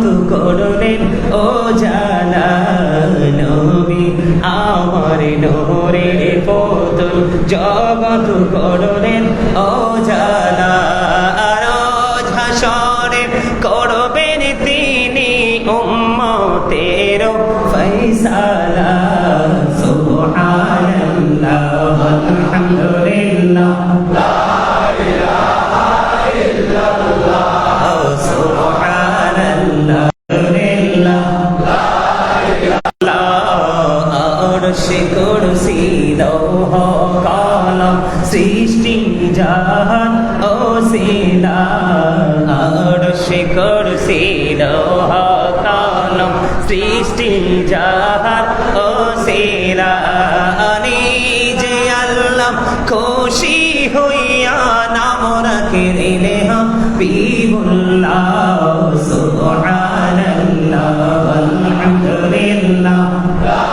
জগৎ করলেন ও জালা, নবী আমার নূরের পুতুল জগৎ করলেন ও জালা। রোজ হাসরে করবেন তিনি উম্মতের ফয়সালা। সুবহানাল্লাহ আলহামদুলিল্লাহ লা ইলাহা ইল্লাল্লাহ সুবহানাল্লাহ লা ইলাহা আরশে কুরসি লৌহ কলম সৃষ্টি জাহান ও সিলা। আরশে কুরসি লৌহ কলম সৃষ্টি জাহান ও সিলা। নিজে আল্লাহ খুশি হইয়া নাম রাখিলে হাবিবুল্লাহ। সুবহানাল্লাহ আলহামদুলিল্লাহ লা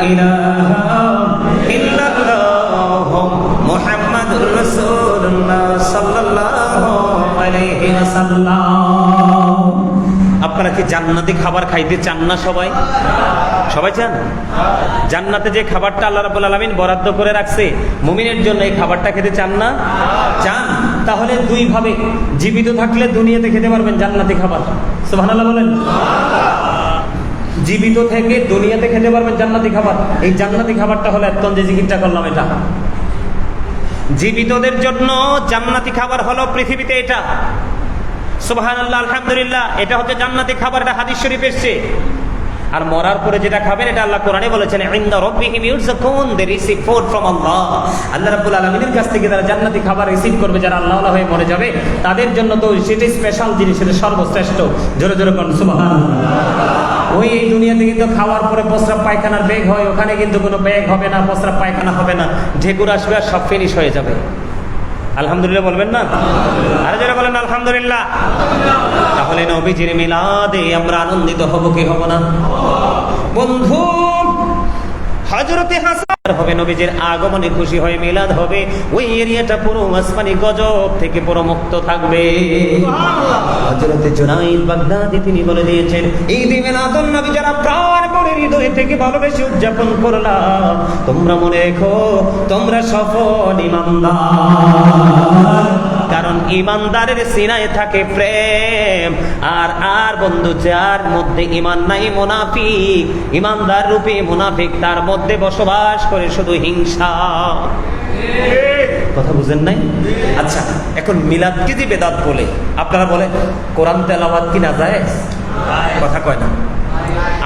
ইলাহা ইল্লাল্লাহ মুহাম্মাদুর রাসূলুল্লাহ সাল্লাল্লাহু আলাইহি ওয়াসাল্লাম। আপনারা কি জান্নাতি খাবার খাইতে চান না? সবাই সবাই চান? জান্নাতে যে খাবারটা আল্লাহ রাব্বুল আলামিন বরাদ্দ করে রাখছে মুমিনের জন্য, এই খাবারটা খেতে চান না? চান। তাহলে দুই ভাবে, জীবিত থাকলে দুনিয়াতে খেতে পারবেন জান্নাতি খাবার। সুবহানাল্লাহ বলেন। জীবিত থেকে দুনিয়াতে খেতে পারবেন জান্নাতি খাবার। এই জান্নাতি খাবারটা হলো এখন যে জিকিরটা করলাম, এটা জীবিতদের জন্য জান্নাতি খাবার হলো পৃথিবীতে এটা। সুবহানাল্লাহ আলহামদুলিল্লাহ, এটা হচ্ছে জান্নাতি খাবার, এটা হাদিস শরীফ এসেছে। আর মরার পরে যেটা খাবেন এটা আল্লাহ কোরআনে বলেছেন, ইনদা রাব্বিহিম ইউরযাকুন, দে রিসিভ ফুড ফ্রম আল্লাহ। আল্লাহ রাব্বুল আলামিনের কাছ থেকে যারা জান্নাতি খাবার রিসিভ করবে, যারা আল্লাহওয়ালা হয়ে মরে যাবে, তাদের জন্য তো সেটা স্পেশাল জিনিস, সেটা সর্বশ্রেষ্ঠ। জোরে জোরে কোন সুবহানাল্লাহ। ওই এই দুনিয়াতে কিন্তু খাওয়ার পরে প্রস্রাব পায়খানার ব্যাগ হয়, ওখানে কিন্তু কোনো ব্যাগ হবে না, প্রস্রাব পায়খানা হবে না, ঢেকুর আসবে আর সব ফিনিশ হয়ে যাবে। আলহামদুলিল্লাহ বলবেন না? আরে যারা বলেন আলহামদুলিল্লাহ। তাহলে নবীজির মিলাদে আমরা আনন্দিত হব কি হব না? বন্ধু, হযরতে হাসান হবে নবীজির আগমনে খুশি হয়ে মিলাদ হবে, ওই এরিয়াটা পুরো আসমানি গজব থেকে পুরো মুক্ত থাকবে। হযরতে জুনাইদ বাগদাদি তিনি বলে দিয়েছেন, ঈদ মিলাদুন নবী যারা প্রাণ ভরে হৃদয় থেকে ভালোবেসে উদযাপন করলা, তোমরা মনে রেখো তোমরা সফল ঈমানদার। কারণ ঈমানদারের সিনায় থাকে প্রেম। আর বন্ধু, যার মধ্যে ঈমান নাই মুনাফিক, ঈমানদার রূপে মুনাফিক, তার মধ্যে বসবাস করে শুধু হিংসা। কথা বুঝেন নাই? আচ্ছা, এখন মিলাদকে যে বেদাত বলে, আপনারা বলেন কোরআন তেলাওয়াত কি না জায়েজ? কথা কয় না।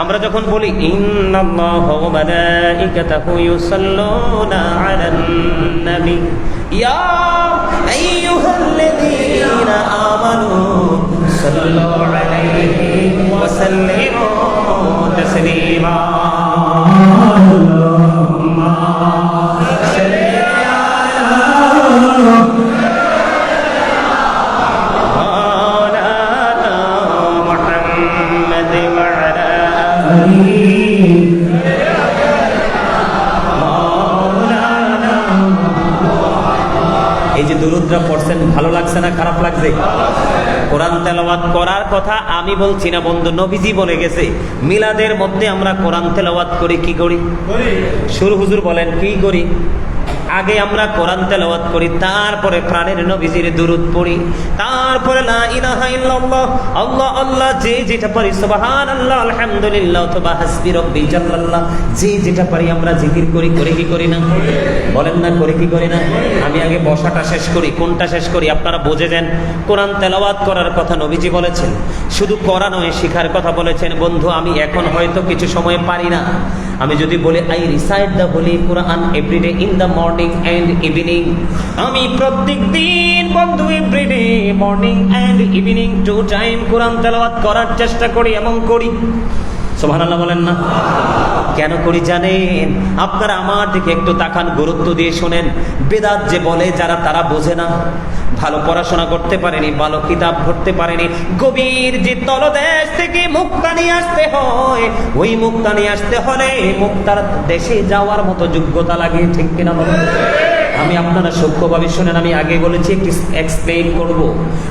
আমরা যখন বলি ইন্নাল্লাহা ওয়া মালাইকাতাহু ইউসাল্লুনা আলান নবী ইয়া আইয়ুহাল্লাযীনা আমানু সাল্লু আলাইহি ওয়া সাল্লিমু তাসলিমা। আল্লাহুম্মা সাল্লি আলা এই যে দুরুদরা পড়ছেন, ভালো লাগছে না খারাপ লাগছে? কোরআন তেলাওয়াত করার কথা আমি বলছি না বন্ধু, নবীজি বলে গেছে। মিলাদের মধ্যে আমরা কোরআন তেলাওয়াত করি, কি করি? সুর হুজুর বলেন কি করি? আগে আমরা কোরআন তেলাওয়াত করি, তারপরে প্রাণের নবীজির দুরূদ পড়ি, তারপরে লা ইলাহা ইল্লাল্লাহ, আল্লাহ আল্লাহ, যে যেটা পারি, সুবহানাল্লাহ আলহামদুলিল্লাহ অথবা হাসবি রব্বি জাল্লাল্লাহ, যে যেটা পারি আমরা জিকির করি। করে কি করি না? বলেন না, করে কি করি না? আমি আগে বসাটা শেষ করি। কোনটা শেষ করি আপনারা বুঝে যান। কোরআন তেলাওয়াত করার কথা নবীজি বলেছেন, শুধু করা নয় শিখার কথা বলেছেন। বন্ধু, আমি এখন হয়তো কিছু সময় পারি না, আমি যদি বলি I recite the holy Quran everyday in the morning and evening, আমি প্রত্যেক দিন বন্ধু everyday morning and evening 2 time Quran তেলাওয়াত করার চেষ্টা করি এবং করি। সুবহানাল্লাহ বলেন না? কেন করি জানেন? আপনারা আমার দিকে একটু তাকান, গুরুত্ব দিয়ে শোনেন। বেদাত যে বলে যারা, তারা বোঝে না, ভালো পড়াশোনা করতে পারেনি, ভালো কিতাব পড়তে পারেনি, গভীর যে তলদেশ থেকে মুক্তা নিয়ে আসতে হয়, ওই মুক্তা নিয়ে আসতে হলে মুক্তার দেশে যাওয়ার মতো যোগ্যতা লাগে, ঠিক কিনা বলেন? আমি আপনারা সূক্ষ্মভাবে শুনেন, আমি আগে বলেছি একটু এক্সপ্লেইন করব।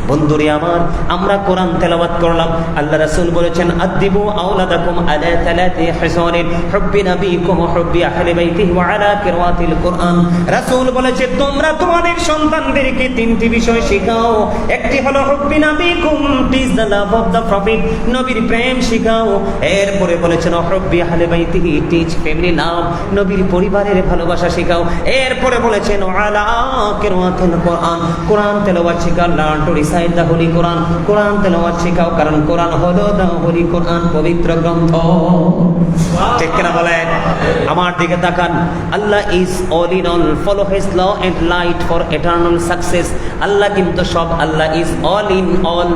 বন্ধুরে আমার, আমরা কোরআন তেলাওয়াত করলাম, আল্লাহ রাসূল বলেছেন আদিবু আওলাদাকুম আলা তালাতি হিসানিন হুব্বি নবিকুম ওয়া হুব্বি আহলি বাইতিহি ওয়া আলা কিরাতিল কোরআন। রাসূল বলেছে তোমরা তোমাদের সন্তানদেরকে তিনটি বিষয় শেখাও। একটি হলো হুব্বি নবিকুম, teach the love of the prophet, নবীর প্রেম শেখাও। এরপরে বলেছেন হুব্বি আহলি বাইতিহি, টিচ ফ্যামিলি লাভ, নবীর পরিবারের ভালোবাসা শেখাও। এরপরে বলেছেন আলা কিরাতিল কোরআন, কোরআন তেলাওয়াত শেখাও। Learn to recite the holy Quran, Quran তেলাওয়াত শেখাও, কারণ কোরআন হলো দ্য হোলি কোরআন, পবিত্র গ্রন্থ। ঠিক কিনা বলেন? আমার দিকে তাকান। Allah is all in all, follow his law and light for eternal success. Allah কিন্তু সব, Allah is all in all,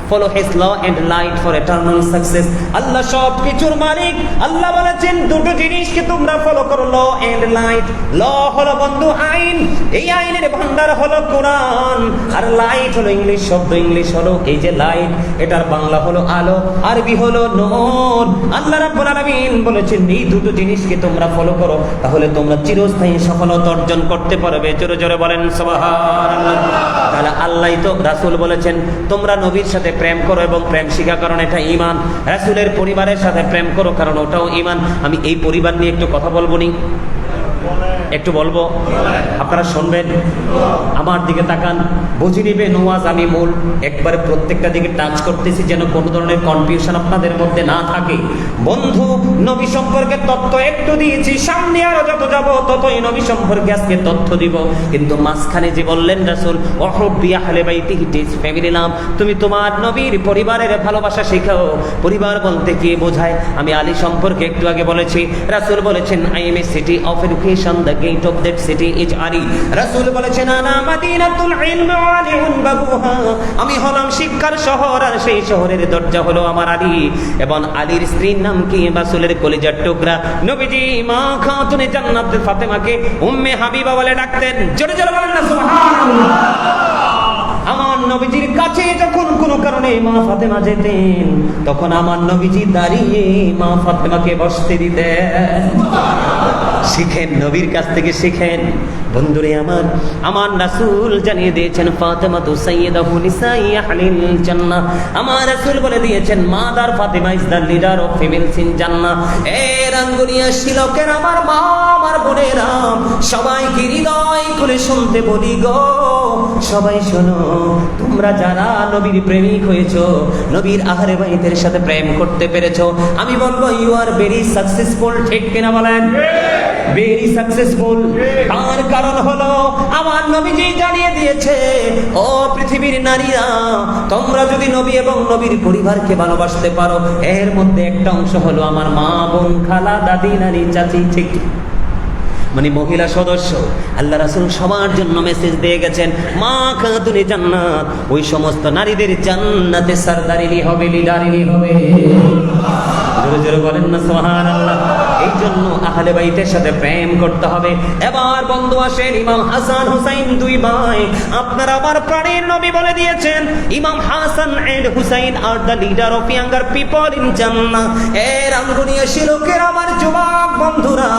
follow his law and light for eternal success. Allah সব কিছুর মালিক। আল্লাহ বলেছেন দুটো জিনিসকে তোমরা ফলো করো, ল এন্ড লাইট। ল হলো বন্ধু আইন, এই আইনের ভান্ডার হলো কোরআন, আর লাইট হলো ইংলিশ শব্দ, ইংলিশ হলো এই যে লাইট, এটার বাংলা হলো আলো, আরবি হলো নূর। আল্লাহ রাব্বুল আলামিন বলেছেন এই দুটো জিনিসকে তোমরা ফলো করো, তাহলে তোমরা চিরস্থায়ী সফলতা অর্জন করতে পারবে। জোরে জোরে বলেন সুবহানাল্লাহ। তাহলে আল্লাহই তো, রাসূল বলেছেন তোমরা নবীর সাথে প্রেম করো এবং প্রেম শিখা, কারণ এটা ঈমান। রাসূলের পরিবারের সাথে প্রেম করো, কারণ ওটাও ঈমান। আমি এই পরিবার নিয়ে একটু কথা বলবো নি, একটু বলবো, আপনারা শুনবেন। আমার দিকে তাকান, বুঝে নিবেন ওয়াজ আমি মূল একবারে প্রত্যেকটা দিকে টাচ করতেছি, যেন কোনো ধরনের কনফিউশন আপনাদের মধ্যে না থাকে। বন্ধু, নবী সম্পর্কে তথ্য একটু দিয়েছি, সামনে আরো যত যাব ততই নবী সম্পর্কে আজকে তথ্য দিব। কিন্তু মাঝখানে যে বললেন রাসূল ওয়াহুব্বি আহলি বাইতিহি, টিচ ফ্যামিলি লাভ, তুমি তোমার নবীর পরিবারের ভালোবাসা শেখাও। পরিবার বলতে কি বোঝায়? আমি আলী সম্পর্কে একটু আগে বলেছি। রাসূল বলেছেন I am a city of education, the gate of that city is Ali. রাসূল বলেছেন আনা মাদিনাতুল ইলম ওয়া আলিউন বাবুহা, আমি হলাম শিক্ষার শহর আর সেই শহরের দরজা হলো আমার আলী। এবং আলীর স্ত্রীর নাম কি? রাসূলের কলিজার টুকরা নবীজি মা খাতুনে জান্নাত ফাতেমাকে উম্মে হাবিবা বলে ডাকতেন। জোরে জোরে বলেন না সুবহানাল্লাহ। আমার নবীজির কাছে যখন কোনো কারণে মা ফাতেমা যেতেন, তখন আমার নবীজি দাঁড়িয়ে মা ফাতেমাকে বসতে দিতেন। শিখেন, নবীর কাছ থেকে শিখেন। বন্ধুরে আমার, আমার রাসূল জানিয়ে দিয়েছেন ফাতেমা তু সাইয়্যিদাতু নিসাই আহলিল জান্নাহ। আমার রাসূল বলে দিয়েছেন mother Fatema is the leader of females in জান্নাহ। এ রাঙ্গুনিয়া শিলকের আমার মা, আমার বোনেরা, সবাইকে হৃদয় খুলে শুনতে বলি গো, সবাই শোনো, তোমরা যারা নবীর প্রেমিক হয়েছো, নবীর আহলে বাইতের সাথে প্রেম করতে পেরেছো, আমি বলবো ইউ আর ভেরি সাকসেসফুল। ঠিক কিনা বলেন? Very successful. তার কারণ হলো আমার নবীজি জানিয়ে দিয়েছে, ও পৃথিবীর নারীরা, তোমরা যদি নবী এবং নবীর পরিবারকে ভালোবাসতে পারো, এর মধ্যে একটা অংশ হলো আমার মা, বোন, খালা, দাদি, নানি, চাচি। ঠিক মানে মহিলা সদস্য। আল্লাহ রাসূল সবার জন্য মেসেজ দিয়ে গেছেন মা খাতুনে জান্নাত, ওই সমস্ত নারীদের জান্নাতে সরদারিনী হবে, লিডারিনী হবে। জোরে জোরে বলেন না সুবহানাল্লাহ। এই জন্য আহলে বাইতের সাথে প্রেম করতে হবে। এবার বন্ধু আসেন, ইমাম হাসান হুসাইন দুই ভাই, আপনারা আমার প্রাণের নবী বলে দিয়েছেন ইমাম Hasan and Hussain are the leader of younger people in জান্নাহ। এর আঙ্গুনিয়া শিলকের আমার যুবক বন্ধুরা,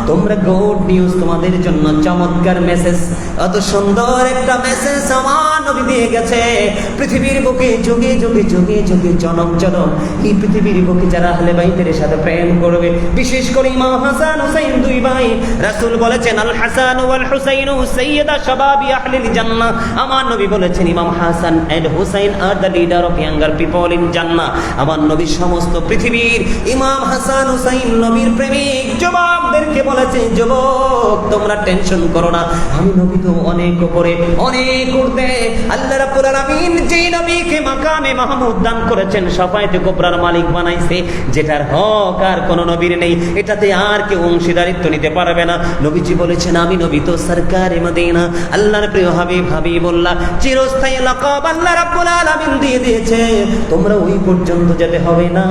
তোমরা গুড নিউজ, তোমাদের জন্য চমৎকার মেসেজ। এত সুন্দর একটা মেসেজ আমার নবী দিয়ে গেছে। পৃথিবীর বুকে যুগে যুগে যুগে যুগে জনম জনম এই পৃথিবীর বুকে যারা আহলে বাইতের সাথে প্রেম করবে, বিশেষ করে ইমাম হাসান হুসাইন দুই ভাই, রাসূল বলেছেন আল হাসান ওয়াল হুসাইন সাইয়্যিদা শাবাবি আহলিল জান্নাহ। আমার নবী বলেছেন ইমাম Hasan and Hussain are the leader of younger people in জান্নাহ। আমার নবী সমস্ত পৃথিবীর ইমাম হাসান হুসাইন নবীর প্রেমিক যুবকদেরকে বলেছে, যুবক তোমরা টেনশন করো না, আমি নবী তো অনেক উপরে, অনেক উর্ধে। আল্লাহ রাব্বুল আলামিন যে নবীকে মাকামে মাহমুদ দান করেছেন, শাফায়েতে কুবরার মালিক বানাইছে, যেটার হক আর কোন নবীর নেই, এটাতে আর কেউ অংশীদারিত্ব নিতে পারবে না। নবীজি বলেছেন আমি নবী তো সরকারে মদিনা, আল্লাহর প্রিয় হাবিব হাবিবুল্লাহ, চিরস্থায়ী লাকাব আল্লাহ রাব্বুল আলামিন দিয়ে দিয়েছে। তোমরা ওই পর্যন্ত যেতে হবে না,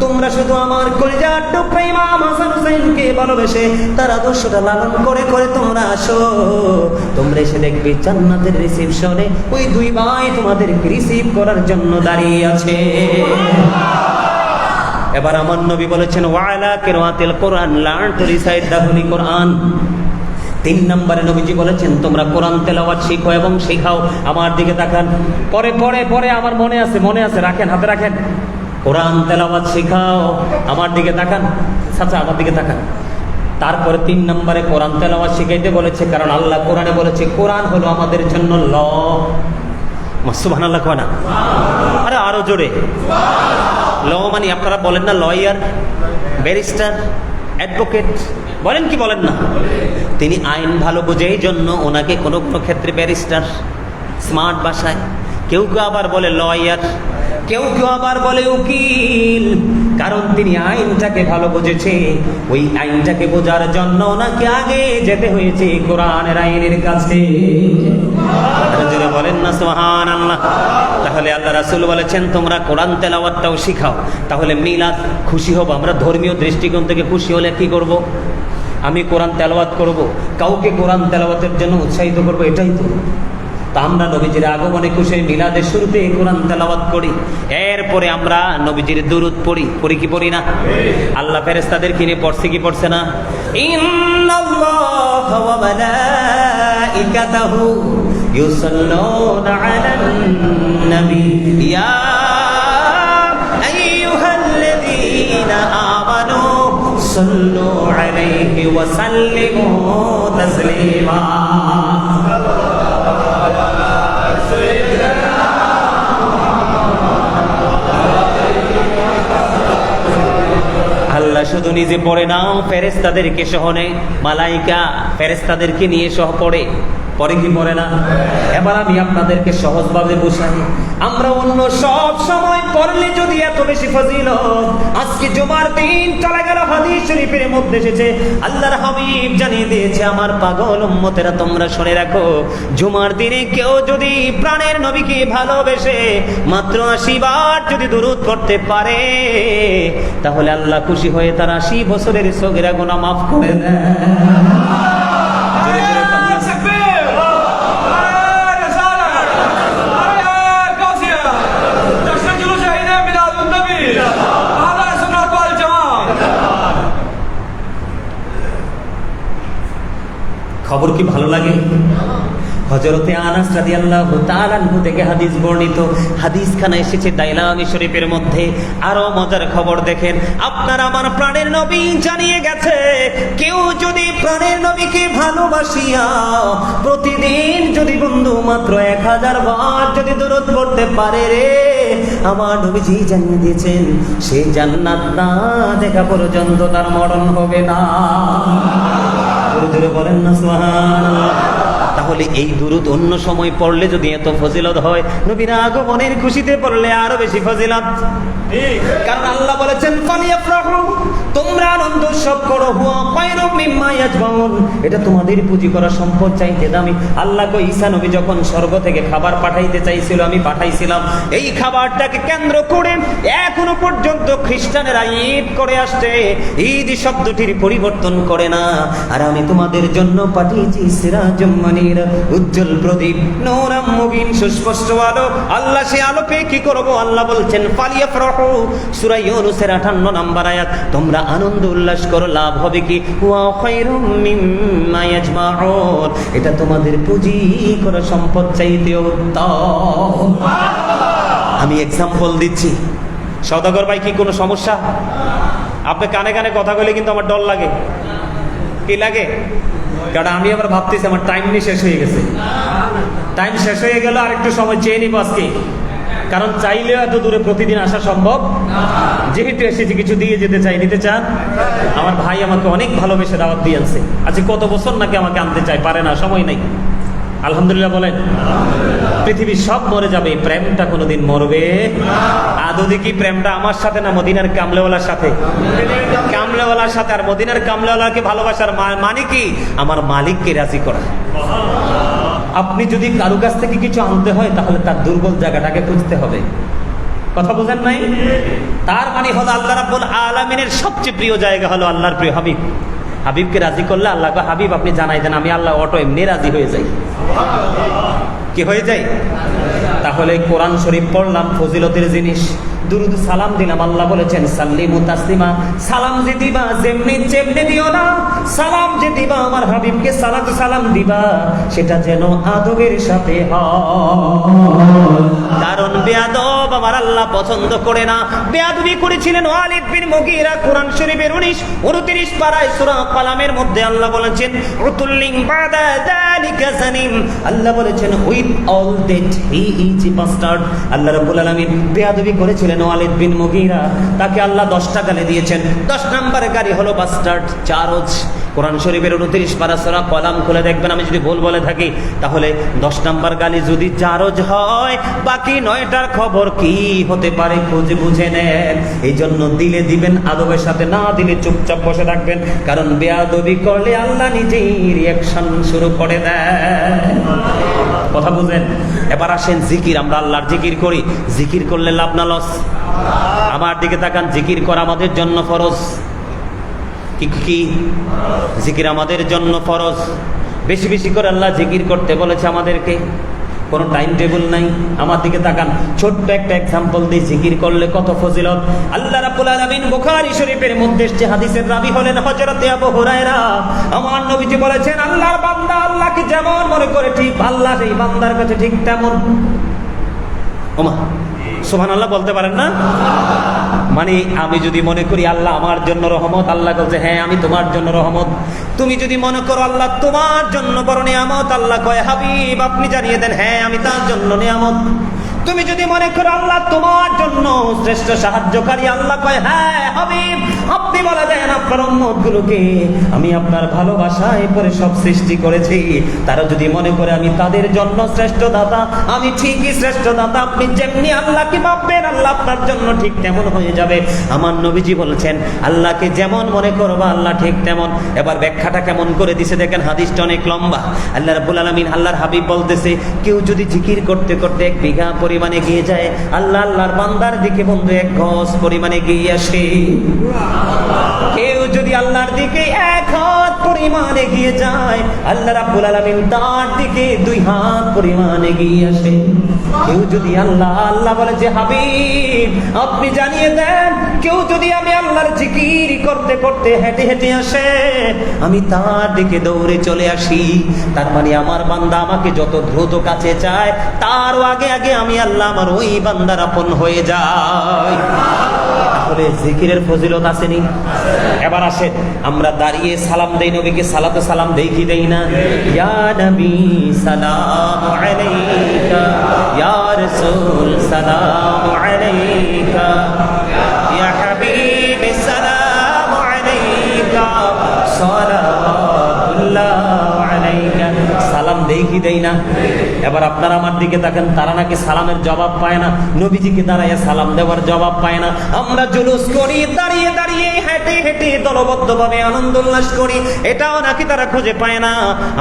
তোমরা শুধু আমার কলিজার টুকরা ইমাম হাসান হুসাইনকে ভালোবেসে তার আদর্শটা লালন করে করে তোমরা আসো। তোমরা এসে দেখবে জান্নাতের রিসিপশনে ওই দুই ভাই তোমাদেরকে রিসিভ করার জন্য দাঁড়িয়ে আছে। এবার আমার নবী বলেছেন ওয়ালা কিরাতিল Quran, learn to recite the holy Quran. 3 নম্বরে নবীজি বলেছেন তোমরা কোরআন তেলাওয়াত শিখো এবং শেখাও। আমার দিকে তাকান, পরে পরে পরে আমার মনে আছে, রাখেন, হাতে রাখেন। কোরআন তেলাওয়াত শেখাও, আমার দিকে তাকান, চাচা আমার দিকে তাকান। তারপরে 3 নম্বরে কোরআন তেলাওয়াত শিখাইতে বলেছে, কারণ আল্লাহ কোরআনে বলেছে কোরআন হলো আমাদের জন্য ল। সুবহানাল্লাহ কয় না? আরে আরো জোরে। ল মানে আপনারা বলেন না লয়ার, ব্যারিস্টার, অ্যাডভোকেট, বলেন কি বলেন না? তিনি আইন ভালো বোঝে, এই জন্য ওনাকে কোনো কোনো ক্ষেত্রে ব্যারিস্টার, স্মার্ট ভাষায়, কেউ কেউ আবার বলে লয়ার, কেউ কেউ আবার বলে উকিল, কারণ তিনি আইনটাকে ভালো বুঝেছে। ওই আইনটাকে বোঝার জন্য ওনাকে আগে যেতে হয়েছে কোরআনের আইনের কাছে। বলেন না সুবহানাল্লাহ। তাহলে আল্লাহ রাসূল বলেছেন তোমরা কোরআন তেলাওয়াতটাও শিখাও। তাহলে মিলাদ খুশি হব আমরা, ধর্মীয় দৃষ্টিকোণ থেকে খুশি হলে কি করব? আমি কোরআন তেলাওয়াত করব, কাউকে কোরআন তেলাওয়াতের জন্য উৎসাহিত করব, এটাই তো। তা আমরা নবীজির আগমনে খুশি, মিলাদের শুরুতে কোরআন তেলাওয়াত করি, এরপরে আমরা নবীজির দুরূদ পড়ি কি পড়ি না? আল্লাহ ফেরেশতাদেরকে নিয়ে পড়ছে কি পড়ছে না? ইন্নাল্লাহা ওয়া মালাইকাতাহু ইউসাল্লুনা আলান নবী ইয়া আইয়ুহাল্লাযীনা আমানু সাল্লু আলাইহি ওয়া সাল্লিমু তাসলিমা। আল্লাহ শুধু নিজে পড়ে না, ফেরেশতাদেরকে সহ নেয়, মালাইকা ফেরেশতাদেরকে নিয়ে সহ পড়ে কি পড়ে না? এবার আমি আপনাদেরকে সহজভাবে বুঝাই। আমরা অন্য সব সময় পড়লে যদি এত বেশি ফজিলত, আজকে জুমার দিন চলে গেল, হাদিস শরীফের মধ্যে এসেছে আল্লাহর হাবিব জানিয়ে দিয়েছে, আমার পাগল উম্মতেরা তোমরা শুনে রাখো, জুমার দিনে কেউ যদি প্রাণের নবীকে ভালোবেসে মাত্র 80 বার যদি দুরূদ করতে পারে, তাহলে আল্লাহ খুশি হয়ে তার 80 বছরের সগীরা গুনাহ মাফ করে দেন। খবর কি ভালো লাগে? হযরতে আনাস রাদিয়াল্লাহু তাআলা আনহু থেকে হাদিস বর্ণিত, হাদিসখানা এসেছে দাইলামি শরীফের মধ্যে। আরো মজার খবর দেখেন, আপনার আমার প্রাণের নবী জানিয়ে গেছে, কেউ যদি প্রাণের নবীকে ভালোবাসিয়া প্রতিদিন যদি বন্ধু মাত্র 1000 বার যদি দুরূদ পড়তে পারে রে, আমার নবীজি জানিয়ে দিয়েছেন সে জান্নাত না দেখা পর্যন্ত তার মরণ হবে না। বলেন না সুবহানাল্লাহ। তাহলে এই দুরূদ অন্য সময় পড়লে যদি এত ফজিলত হয়, নবীর আগমনের খুশিতে পড়লে আরো বেশি ফজিলত। কারণ আল্লাহ বলেছেন ফালিয়াফরাহু, তোমরা আনন্দ উৎসব করো, হুয়া খায়রুম মিম্মা ইয়াজমাউন, এটা তোমাদের পুঁজি করা সম্পদ চাইতে দামি। আল্লাহ কো ঈসা নবী যখন স্বর্গ থেকে খাবার পাঠাইতে চাইছিল, আমি পাঠাইছিলাম, এই খাবারটাকে কেন্দ্র করে এখনো পর্যন্ত খ্রিস্টানেরা ঈদ করে আসছে, ঈদ শব্দটির পরিবর্তন করে না। আর আমি তোমাদের জন্য পাঠিয়েছি সিরাজুম মুনির, উজ্জ্বল প্রদীপ, নূরাম মুবিন, সুস্পষ্ট আলো। আল্লাহ সে আলোকে কি করব? আল্লাহ বলছেন ফালিয়াফরাহু, সূরা ইউনূসের 58 নম্বর আয়াত, তোমরা আনন্দ উল্লাস করো, লাভ হবে কি? ওয়া খায়রুম মিম্মা ইয়াজমাউন, এটা তোমাদের পুঁজি করা সম্পদ চাইতে উত্তম। আমি এক্সাম্পল দিচ্ছি। সওদাগর ভাই, কি কোনো সমস্যা? আপনি কানে কানে কথা বলে কিন্তু আমার ডর লাগে। কি লাগে? কারণ আমি আবার ভাবতেছি আমার টাইম নিয়ে শেষ হয়ে গেছে। টাইম শেষ হয়ে গেল, আর একটু সময় চেয়ে নিব আজকে, কারণ চাইলেও এত দূরে প্রতিদিন আসা সম্ভব। যেহেতু এসেছি কিছু দিয়ে যেতে চাই, নিতে চান? আমার ভাই আমাকে অনেক ভালোবেসে দাওয়াত দিয়ে আনছে, আজকে কত বছর নাকি আমাকে আনতে চাই, পারে না, সময় নাই। আলহামদুলিল্লাহ বলেন। পৃথিবীর সব মরে যাবে, প্রেমটা কোনোদিন মরবে। আদৌ দেখি প্রেমটা আমার সাথে না মদিনার কামলেওয়ালার সাথে? কামলেওয়ালার সাথে। আর মদিনার কামলেওয়ালাকে ভালোবাসার মানে কি? আমার মালিককে রাজি করা। আপনি যদি কারো কাছ থেকে কিছু আনতে হয়, তাহলে তার দুর্বল জায়গাটাকে খুঁজতে হবে। কথা বোঝেন নাই? তার মানে হলো আল্লাহ রাব্বুল আলামিনের সবচেয়ে প্রিয় জায়গা হলো আল্লাহর প্রিয় হাবিব। হাবিবকে রাজি করলে আল্লাহ হাবিব আপনি জানাই দেন, আমি আল্লাহ অটো এমনি রাজি হয়ে যাই। কি হয়ে যায়? তাহলে কোরআন শরীফ পড়লাম ফজিলতের জিনিস, দুরুদ সালাম দিলাম, আল্লাহ বলেছেন সাল্লিমু তাসলিমা, সালাম যে দিবা যেমনি চেমনি দিও না, সালাম যে দিবা আমার হাবিবকে সালাতু সালাম দিবা সেটা যেন আদবের সাথে হয়, কারণ বেয়াদব আমার আল্লাহ পছন্দ করে না। বেয়াদবি করেছিলেন ওয়ালিদ বিন মুগীরা। কোরআন শরীফের 29 পারায় সূরা কালামের মধ্যে আল্লাহ বলেছেন উতুল্লিং বাদা যালিকা জানিম, আল্লাহ বলেছেন with all that he is a bastard. Allah রাব্বুল আলামিন বেয়াদবি করেছিলেন ওয়ালিদ বিন মুগীরা, তাকে আল্লাহ 10টা গালি দিয়েছেন। 10 নম্বরের গালি হলো বাস্টার্ড, চারজ। কোরআন শরীফের 29 পারা সূরা কলাম খুলে দেখবেন, আমি যদি ভুল বলে থাকি তাহলে 10 নম্বর গালি যদি চারজ হয়, বাকি 9টার খবর কি হতে পারে খুঁজ বুঝে নেন। এই জন্য দিলে দিবেন আদবের সাথে, না দিলে চুপচাপ বসে থাকবেন, কারণ বেয়াদবি করলে আল্লাহ নিজেই রিঅ্যাকশন শুরু করে দেয়। কথা বুঝেন? এবার আসেন জিকির, আমরা আল্লাহর জিকির করি, জিকির করলে লাভ না লস? আমার দিকে তাকান, জিকির করা আমাদের জন্য ফরজ। কি জিকির আমাদের জন্য ফরজ। বেশি বেশি করে আল্লাহ জিকির করতে বলেছে আমাদেরকে, কোনো টাইম টেবিল নাই। আমার দিকে তাকান, ছোট্ট একটা এক্সাম্পল দিই, জিকির করলে কত ফজিলত। আল্লাহ রাব্বুল আলামিন বুখারী শরীফের মধ্যে এসেছে, হাদিসের রাবী হলেন হযরত আবু হুরায়রা। আমার নবীজি বলেছেন আল্লাহর বান্দা আল্লাহকে যেমন মনে করে ঠিক আল্লাহ সেই বান্দার কাছে ঠিক তেমন। ওমা সুবহানাল্লাহ বলতে পারেন না? মানে আমি যদি মনে করি আল্লাহ আমার জন্য রহমত, আল্লাহ বলছে হ্যাঁ আমি তোমার জন্য রহমত। তুমি যদি মনে করো আল্লাহ তোমার জন্য বড় নিয়ামত, আল্লাহ কয় হাবিব আপনি জানিয়ে দেন হ্যাঁ আমি তার জন্য নিয়ামত। তুমি যদি মনে করো আল্লাহ তোমার জন্য শ্রেষ্ঠ সাহায্যকারী, আল্লাহ কয় হ্যাঁ হাবিব আপনি বলে দেন আপনার উম্মতগুলোকে আমি আপনার ভালোবাসায় পরে সব সৃষ্টি করেছি। তারা যদি মনে করে আমি তাদের জন্য শ্রেষ্ঠ দাতা, আমি ঠিকই শ্রেষ্ঠ দাতা। আপনি যেমনি আল্লাহকে ভাববেন আল্লাহ আপনার জন্য ঠিক তেমন হয়ে যাবে। আমার নবীজি বলছেন আল্লাহকে যেমন মনে করবা আল্লাহ ঠিক তেমন। এবার ব্যাখ্যাটা কেমন করে দিছে দেখেন, হাদিসটা অনেক লম্বা। আল্লাহ রাব্বুল আলামিন আল্লাহর হাবিব বলতেছে কেউ যদি জিকির করতে করতে 1 বিঘা পরিমাণে গিয়ে যায়, আল্লাহ আল্লাহর বান্দার দিকে বন্ধু 1 গজ পরিমাণে গিয়ে আসে। কেউ যদি আল্লাহর দিকে 1 হাত পরিমাণে গিয়ে যায়, আল্লাহ রাব্বুল আলামিন তার দিকে 2 হাত পরিমাণে গিয়ে আসে। কেউ যদি আল্লাহ আল্লাহ বলে যে হাবিব আপনি জানিয়ে দেন, কেউ যদি আমি আল্লাহর জিকির করতে করতে হেঁটে হেঁটে আসে, আমি তার দিকে দৌড়ে চলে আসি। তার মানে আমার বান্দা আমাকে যত দ্রুত কাছে চায়, তারও আগে আগে আমি আল্লাহ আমার ওই বান্দার আপন হয়ে যাই। তাহলে জিকিরের ফজিলত আসেনি? এবার আসেন আমরা দাঁড়িয়ে সালাম দেই, নবীকে সালাতু সালাম দেই কি দেই না? ইয়া নবী সালামু আলাইকা, ইয়া রাসূল সালামু আলাইকা, ইয়া হাবিব সালামু আলাইকা, সালাওয়াতুল্লাহ আলাইকা। সালাম দেই কি দেই না? এবার আপনারা আমার দিকে তাকান, তারা নাকি সালামের জবাব পায় না, নবীজিকে দাঁড়াইয়া সালাম দেওয়ার জবাব পায় না। আমরা জুলুস করি, দাঁড়িয়ে দাঁড়িয়ে হেঁটে হেঁটে দলবদ্ধভাবে আনন্দ উল্লাস করি, এটাও নাকি তারা খুঁজে পায় না।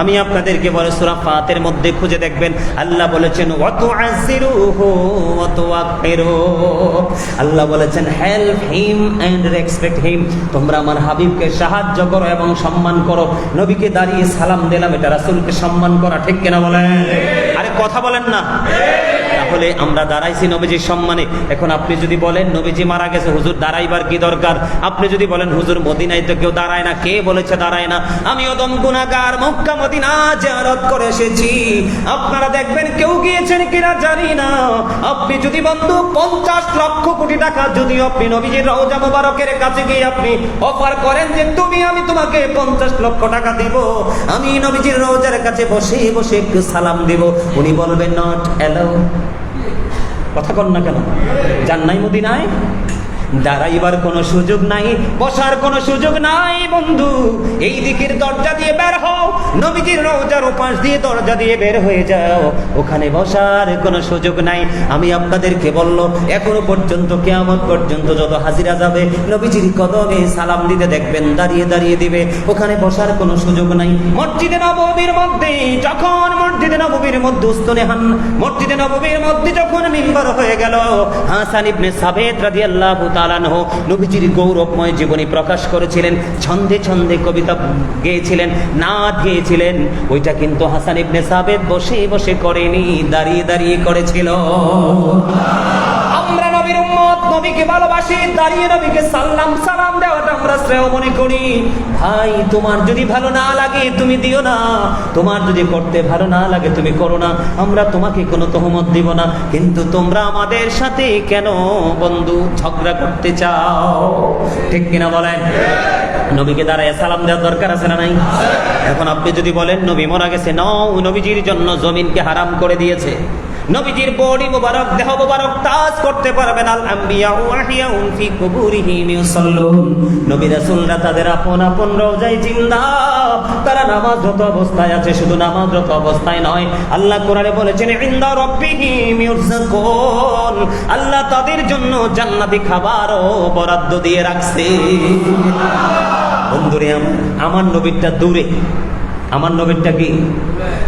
আমি আপনাদেরকে বলে সূরা ফাতির মধ্যে খুঁজে দেখবেন, আল্লাহ বলেছেন ওয়াতুআসিরুহু ওয়াতুআখিরু। আল্লাহ বলেছেন help him and respect him, তোমরা আমার হাবিবকে সাহায্য করো এবং সম্মান করো। নবীকে দাঁড়িয়ে সালাম দিলাম, এটা রাসূলকে সম্মান করা, ঠিক কিনা বলেন? আরে কথা বলেন না। তাহলে আমরা দাঁড়াইছি নবীজির সম্মানে। এখন আপনি যদি বলেন নবীজি মারা গেছে, হুজুর দাঁড়াইবার কি দরকার? আপনি যদি বলেন হুজুর মদিনায় তো কেউ দাঁড়ায় না, কে বলেছে দাঁড়ায় না? আমি ওদম গুনাহগার মক্কা মদিনা জিয়ারত করে এসেছি, আপনারা দেখবেন কেউ গিয়েছেন কিনা জানি না। আপনি যদি বন্ধু 50 লক্ষ কোটি টাকা যদি আপনি নবীজির রওজা মুবারকের কাছে গিয়ে আপনি অফার করেন যে আমি তোমাকে 50 লক্ষ টাকা দিব, আমি নবীজির রওজার কাছে বসে বসে একটু সালাম দিব, উনি বলবেন নট অ্যালাউ। কথা কন না কেন? যান নাই মদিনায়? দাঁড়াইবার কোনো সুযোগ নাই, বসার কোনো সুযোগ নাই। বন্ধু এই দিকের দরজা দিয়ে বের হও, নবীজির রওজার ওপাশ দিয়ে দরজা দিয়ে বের হয়ে যাও, ওখানে বসার কোনো সুযোগ নাই। আমি আপনাদেরকে বললো এখনো পর্যন্ত কিয়ামত পর্যন্ত যত হাজিরা যাবে নবীজির কদমে সালাম দিতে দেখবেন দাঁড়িয়ে দাঁড়িয়ে দিবে, ওখানে বসার কোনো সুযোগ নাই। মসজিদে নববীর মধ্যে যখন মসজিদে নববীর মধ্যে মসজিদে নববীর মধ্যে যখন মিম্বার হয়ে গেল, হাসান ইবনে সাবিত রাদিয়াল্লাহু তাআলা তাআলা আনহু নবীজির গৌরবময় জীবনী প্রকাশ করেছিলেন, ছন্দে ছন্দে কবিতা গেয়েছিলেন, নাচ গেয়েছিলেন। ওইটা কিন্তু হাসান ইবনে সাবিত বসে বসে করেনি, দাঁড়িয়ে দাঁড়িয়ে করেছিল। আমরা নবীর উম্মত, নবীকে ভালোবাসি, দাঁড়িয়ে নবীকে সালাম দেওয়াটা আমরা শ্রেয় মনে করি। ভাই, তোমার যদি ভালো না লাগে তুমি দিও না, তোমার যদি করতে ভালো না লাগে তুমি করো না, আমরা তোমাকে কোনো তহমত দিব না। কিন্তু তোমরা আমাদের সাথে কেন বন্ধু ঝগড়া করতে চাও? ঠিক কিনা বলেন? নবীকে দাঁড়ায় সালাম দেওয়ার দরকার আছে না নাই? এখন আপনি যদি বলেন নবী মারা গেছে, নাও, নবীজির জন্য জমিনকে হারাম করে দিয়েছে, নবীজির বডি মোবারক, দেহ মোবারক তাজ করতে পারবেন। আল আম্বিয়া ওয়াহিয়াউন ফি কুবুরিহিম ইউসাল্লুন, নবী রাসূলরা তাদের আপন আপন রওজায় জিন্দা, তারা নামাজরত অবস্থায় আছে। শুধু নামাজরত অবস্থায় নয়, আল্লাহ কোরআনে বলেছেন ইনদা রাব্বিহিম ইউরযাকুন, আল্লাহ তাদের জন্য জান্নাতি খাবারও বরাদ্দ দিয়ে রাখছে। বন্ধুরে, আমার নবীটা দূরে, আমার নবীটা কি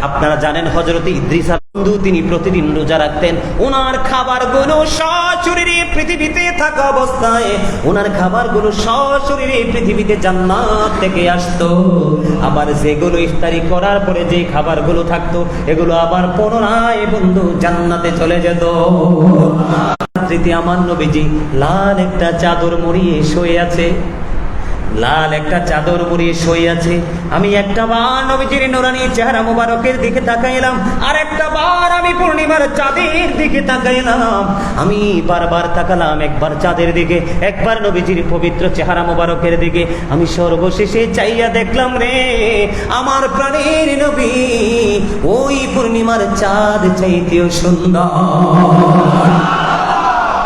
আপনারা জানেন? হযরত ইদ্রিস বন্ধু, তিনি প্রতিদিন রোজা রাখতেন। ওনার খাবারগুলো সশরীরে পৃথিবীতে থাকা অবস্থায়, ওনার খাবারগুলো সশরীরে পৃথিবীতে জান্নাত থেকে আসতো। আবার যেগুলো ইফতারি করার পরে যে খাবারগুলো থাকতো, এগুলো আবার পুনরায় বন্ধু জান্নাতে চলে যেত। রাত্রিতে আমার নবীজি লাল একটা চাদর মুড়িয়ে শুয়ে আছে, লাল একটা চাদর মুড়িয়ে শুয়ে আছে। আমি একটা বার নবীজির নুরানি চেহারা মোবারকের দিকে তাকাইলাম, আর একটা বার আমি পূর্ণিমার চাঁদের দিকে তাকাইলাম। আমি বারবার তাকালাম, একবার চাঁদের দিকে, একবার নবীজির পবিত্র চেহারা মোবারকের দিকে। আমি সর্বশেষে চাইয়া দেখলাম, রে আমার প্রাণের নবী ওই পূর্ণিমার চাঁদ চাইতেও সুন্দর।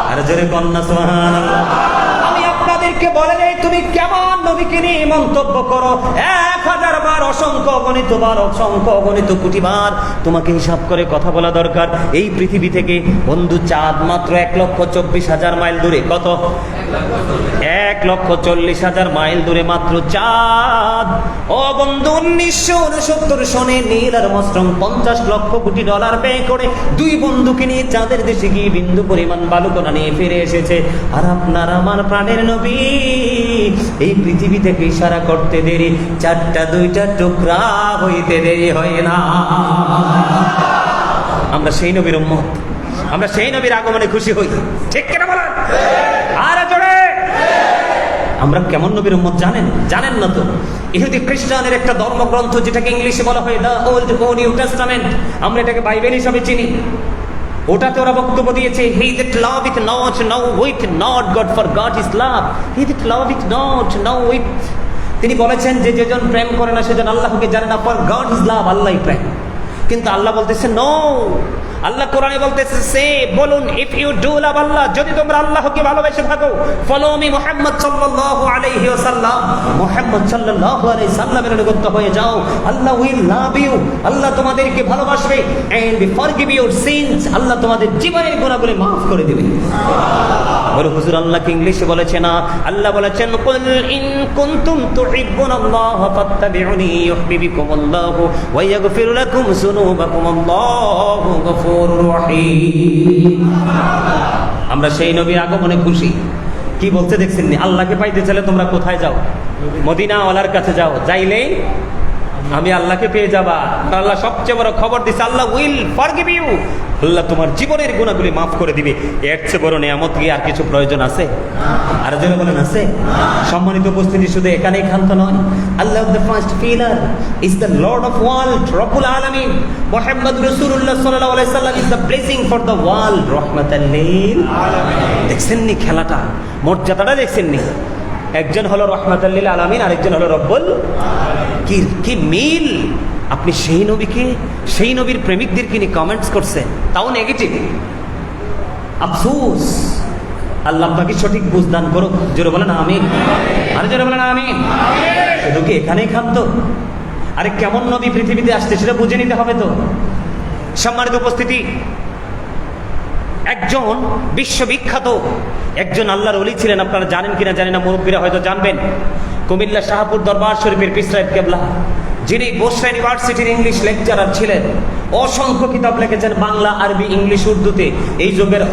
আর জোরে কন্যা সুবহানাল্লাহ। কে বলে রে, তুমি কেমন নবীকে নিয়ে মন্তব্য করো? 1000 বার, অসংখ্য গণিত বার, অসংখ্য গণিত কোটি বার তোমাকে হিসাব করে কথা বলা দরকার। এই পৃথিবী থেকে বন্ধু চাঁদ মাত্র 1,24,000 মাইল দূরে। কত? 1,40,000 মাইল দূরে মাত্র চাঁদ। ও বন্ধু, 1969 সনে Neil Armstrong 50 lakh crore dollar ব্যয় করে 2 বন্ধুকে নিয়ে চাঁদের দেশে গিয়ে বিন্দু পরিমাণ বালুকণা নিয়ে ফিরে এসেছে। আর আপনার আমার প্রাণের নবী এই পৃথিবী থেকে ইশারা করতে দেরি, 4টা 2টা টুকরা হইতে দেরি হয় না। আমরা সেই নবীর উম্মত, আমরা সেই নবীর আগমনে খুশি হই। ঠিক কিনা বলেন? আর জোরে। আমরা কেমন নবীর উম্মত জানেন? জানেন না তো? ইহুদি খ্রিস্টানের একটা ধর্মগ্রন্থ, যেটাকে ইংলিশে বলা হয় দ্য ওল্ড ও নিউ টেস্টামেন্ট, আমরা এটাকে বাইবেল হিসাবে চিনি। ওটাতে ওরা বক্তব্য দিয়েছে, he that loveth not knoweth not God, for God is love. He that loveth not knoweth, তিনি বলেছেন যে যেজন প্রেম করে না সেজন আল্লাহকে জানে না, for God is love, আল্লাহই প্রেম। কিন্তু আল্লাহ বলতেছে নো, আল্লাহ কোরআনে বলতেছে, সে বলুন, ইফ ইউ ডু লাভ আল্লাহ, যদি তোমরা আল্লাহকে ভালোবেসে থাকো, ফলো মি মুহাম্মদ সাল্লাল্লাহু আলাইহি ওয়াসাল্লাম, মুহাম্মদ সাল্লাল্লাহু আলাইহি সাল্লামের অনুগত হয়ে যাও, আল্লাহ উইল লাভ ইউ, আল্লাহ তোমাদেরকে ভালোবাসবে, এন্ড ফরগিভ ইউর সিনস, আল্লাহ তোমাদের জীবনের গুনাহগুলো maaf করে দিবে। বলে হুজুর, আল্লাহ কি ইংলিশে বলেছে না? আল্লাহ বলেছেন, কুল ইন কুনতুম তুহিব্বুনাল্লাহ ফাত্তাবিউনি ইউহিব্বুকুমুল্লাহু ওয়া ইয়াগফির লাকুম যুনুবাকুম, আল্লাহু গফুরুর রহিম। আমরা সেই নবীর আগমনে খুশি। কি বলতে দেখছেন? আল্লাহকে পাইতে চাইলে তোমরা কোথায় যাও? মদিনা ওয়ালার কাছে যাও, যাইলেই আমি আল্লাহকে পেয়ে যাবা। আল্লাহ সবচেয়ে বড় খবর দিছে, আল্লাহ উইল ফরগিভ ইউ, আল্লাহ তোমার জীবনের গুনাহগুলি মাফ করে দিবে। এর চেয়ে বড় নিয়ামত কি আর কিছু প্রয়োজন আছে? আর যারা বলেন আছে? সম্মানিত উপস্থিতি, শুধু এখানেই ক্ষান্ত নয়, Allah the first pillar is the lord of world, রব্বুল আলামিন মুহাম্মদ রাসূলুল্লাহ সাল্লাল্লাহু আলাইহি সাল্লাম is the blessing for the world, রাহমাতাল লিল আলামিন। দেখছেন নি খেলাটা, মর্যাদাটা দেখছেন নি? একজন হলো রাহমাতাল লিল আলামিন, আরেকজন হলো রব্বুল। কি মিল! আপনি সেই নবীকে, সেই নবীর প্রেমিকদেরকে নিয়ে কমেন্টস করছেন, তাও নেগেটিভ। আফসোস, আল্লাহ আপনাকে সঠিক বুঝ দান করুক। জোরে বলেন আমিন। আরে জোরে বলেন আমিন। শুধু কি এখানেই খান্ত? আরে কেমন নবী পৃথিবীতে আসছে সেটা বুঝে নিতে হবে তো। সম্মানিত উপস্থিতি, একজন বিশ্ববিখ্যাত একজন আল্লাহর ওলি ছিলেন। আপনারা জানেন কিনা জানি না, মুরব্বীরা হয়তো জানবেন। কুমিল্লা শাহপুর দরবার শরীফের পীর সাহেব কেবলা, যিনি বসরা ইউনিভার্সিটির ইংলিশ লেকচারার ছিলেন, অসংখ্য কিতাব লিখেছেন বাংলা, আরবি, ইংলিশ, উর্দুতে। এই যুগের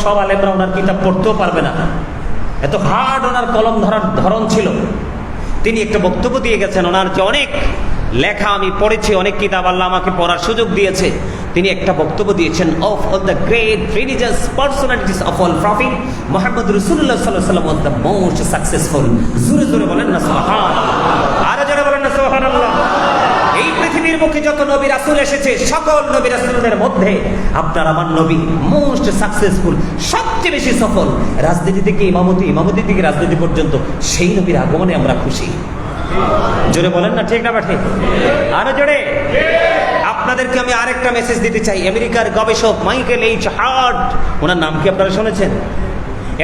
সব আলেমরা ওনার কিতাব পড়তেও পারবে না। এত হার্ড ওনার কলম ধরার ধরন ছিল। তিনি একটা বক্তব্য দিয়ে গেছেন, ওনার যে অনেক লেখা আমি পড়েছি, অনেক কিতাব আল্লাহ আমাকে পড়ার সুযোগ দিয়েছে। তিনি একটা বক্তব্য দিয়েছেন, of all the great religious personalities of all prophet Muhammad রাসূলুল্লাহ সাল্লাল্লাহু আলাইহি ওয়াসাল্লাম ওয়াজ দ্য মোস্ট সাকসেসফুল। জোরে জোরে বলেন না সুবহানাল্লাহ, আরো জোরে বলেন না সুবহানাল্লাহ। এই পৃথিবীর মুখে যত নবী রাসূল এসেছে, সকল নবী রাসূলদের মধ্যে আপনার আমার নবী মোস্ট সাকসেসফুল, সবচেয়ে বেশি সফল। রাজনীতি থেকে ইমামতি, ইমামতি থেকে রাজনীতি পর্যন্ত সেই নবীর আগমনে আমরা খুশি। জোরে বলেন না ঠিক না ঠিক? আরো জোরে। আপনাদেরকে আমি আরেকটা মেসেজ দিতে চাই। আমেরিকার গবেষক মাইকেল এইচ হার্ট, ওনার নাম কি আপনারা শুনেছেন?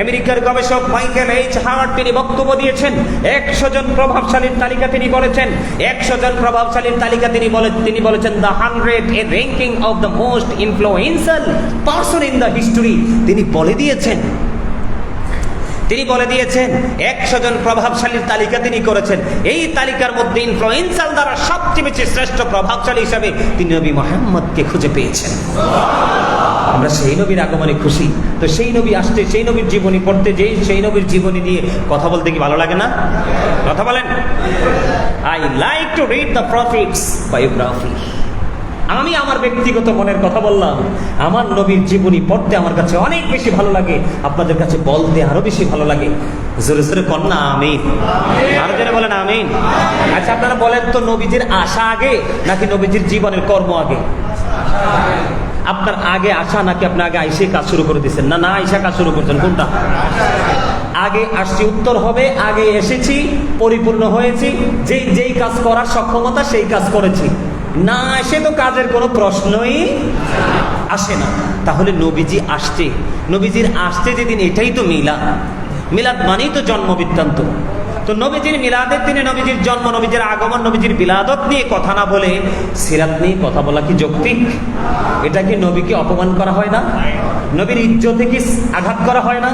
আমেরিকার গবেষক মাইকেল এইচ হার্ট তিনি বক্তব্য দিয়েছেন। 100 জন প্রভাবশালীর তালিকা তিনি বলেছেন, 100 জন প্রভাবশালীর তালিকা তিনি বলেছেন the 100 A ranking of the most influential person in the history. তিনি বলে দিয়েছেন 100 জন প্রভাবশালীর তালিকা তিনি করেছেন। এই তালিকার মধ্যে ইনফ্লুয়েন্সাল দ্বারা সবচেয়ে বেশি শ্রেষ্ঠ প্রভাবশালী হিসাবে তিনি নবী মুহাম্মদকে খুঁজে পেয়েছেন। আমরা সেই নবীর আগমনে খুশি। তো সেই নবী আসতে, সেই নবীর জীবনী পড়তে, সেই নবীর জীবনী নিয়ে কথা বলতে কি ভালো লাগে না? কথা বলেন। I like to read the profits biography. আমি আমার ব্যক্তিগত মনের কথা বললাম, আমার নবীর জীবনী পড়তে আমার কাছে অনেক বেশি ভালো লাগে, আপনাদের কাছে বলতে আরো বেশি ভালো লাগে। জোরে জোরে কর না আমিন, আরো জোরে বলেন আমিন। আচ্ছা আপনারা বলেন তো, নবীজির আশা আগে নাকি নবীজির জীবনের কর্ম আগে? আপনার আগে আসা নাকি আপনি আগে আইসে কাজ শুরু করে দিচ্ছেন? না আইসা কাজ শুরু করছেন, কোনটা? আগে আসছি, উত্তর হবে আগে এসেছি, পরিপূর্ণ হয়েছি, যেই কাজ করার সক্ষমতা সেই কাজ করেছি। না এসে তো কাজের কোনো প্রশ্নই আসে না। তাহলে নবীজি আসছে, নবীজির আসছে যেদিন, এটাই তো মিলাদ। মিলাদ মানেই তো জন্ম বৃত্তান্ত। তো নবীজির মিলাদের দিনে নবীজির জন্ম, নবীজির আগমন, নবীজির বিলাদত নিয়ে কথা না বলে সিরাত নিয়ে কথা বলা কি যৌক্তিক? এটা কি নবীকে অপমান করা হয় না? নবীর ইজ্জতে কি আঘাত করা হয় না?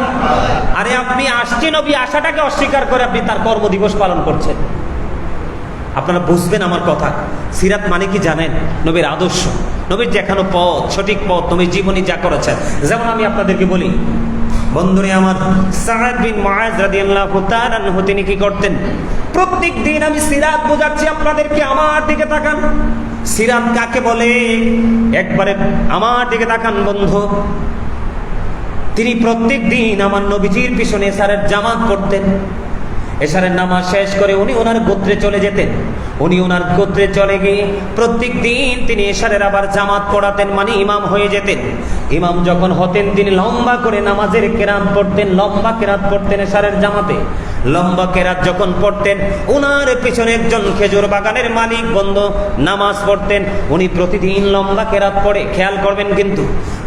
আরে আপনি আসছে, নবী আসাটাকে অস্বীকার করে আপনি তার কর্মদিবস পালন করছেন। আপনারা বুঝবেন আমার কথা। সিরাত মানে কি জানেন? নবীর আদর্শ, নবীর দেখানো পথ, সঠিক পথ, নবীর জীবনী যা করেছেন। যেমন আমি আপনাদেরকে বলি, বন্ধুরে আমার, সাদ বিন মুআজ রাদিয়াল্লাহু তাআলা আনহু তিনি কি করতেন? প্রত্যেক দিন আমি সিরাত বোঝাচ্ছি আপনাদেরকে, আমার দিকে তাকান। সিরাত কাকে বলে? একবারে আমার দিকে তাকান বন্ধু। তিনি প্রত্যেক দিন আমার নবীজির পিছনে এশারের জামাত পড়তেন। এশারের নামাজ শেষ করে উনি ওনার গোত্রে চলে যেতেন। উনি ওনার গোত্রে চলে গিয়ে প্রত্যেক দিন তিনি এশারের আবার জামাত পড়াতেন, মানে ইমাম হয়ে যেতেন। ইমাম যখন হতেন তিনি লম্বা করে নামাজের কেরাত পড়তেন, লম্বা কেরাত পড়তেন এশারের জামাতে। লম্বা কেরাত যখন পড়তেন, ওনার পিছনে একজন খেজুর বাগানের মালিক বন্ধু নামাজ পড়তেন। উনি প্রতিদিন লম্বা কেরাত পড়ে, খেয়াল করবেন কিন্তু,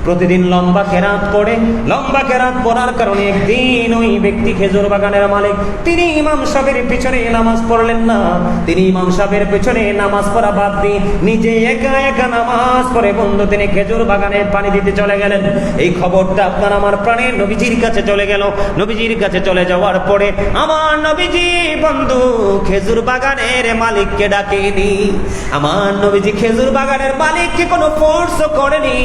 প্রতিদিন লম্বা কেরাত পড়ে। লম্বা কেরাত পড়ার কারণে একদিন ওই ব্যক্তি, খেজুর বাগানের মালিক, তিনি ইমাম সাহেবের পিছনে নামাজ পড়লেন না। তিনি ইমাম সাহেবের পিছনে নামাজ পড়া বাদ দিয়ে নিজে একা একা নামাজ পড়ে বন্ধু তিনি খেজুর বাগানে পানি দিতে চলে গেলেন। এই খবরটা আপনার আমার প্রাণের নবীজির কাছে চলে গেল। নবীজির কাছে চলে যাওয়ার পরে আমার নবীজি বন্ধু খেজুর বাগানের মালিককে ডাকেনি। আমার নবীজি খেজুর বাগানের মালিককে কোনো ফোর্স করেনি